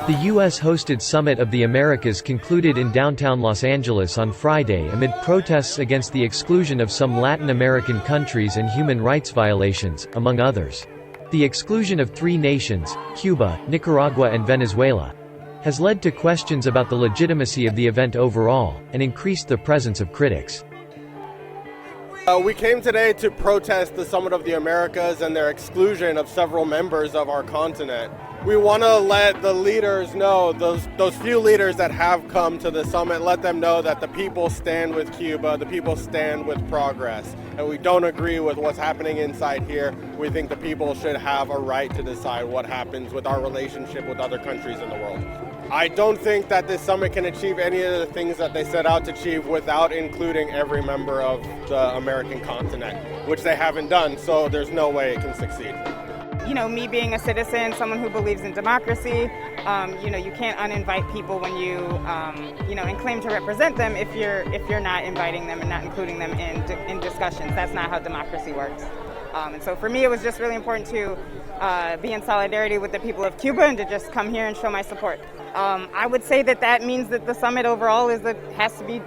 The U.S.-hosted Summit of the Americas concluded in downtown Los Angeles on Friday amid protests against the exclusion of some Latin American countries and human rights violations, among others. The exclusion of 3 nations, Cuba, Nicaragua and Venezuela, has led to questions about the legitimacy of the event overall, and increased the presence of critics. We came today to protest the Summit of the Americas and their exclusion of several members of our continent. We want to let the leaders know, those few leaders that have come to the summit, let them know that the people stand with Cuba, the people stand with progress. And we don't agree with what's happening inside here. We think the people should have a right to decide what happens with our relationship with other countries in the world. I don't think that this summit can achieve any of the things that they set out to achieve without including every member of the American continent, which they haven't done, so there's no way it can succeed. You know, me being a citizen, someone who believes in democracy, you can't uninvite people when you and claim to represent them if you're not inviting them and not including them in discussions. That's not how democracy works. And so for me, it was just really important to be in solidarity with the people of Cuba and to just come here and show my support. I would say that means that the summit overall has to be,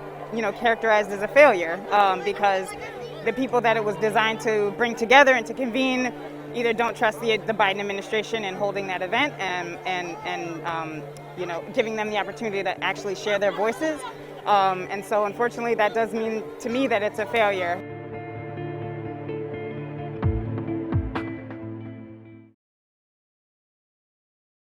characterized as a failure because the people that it was designed to bring together and to convene either don't trust the Biden administration in holding that event and giving them the opportunity to actually share their voices. And so unfortunately that does mean to me that it's a failure.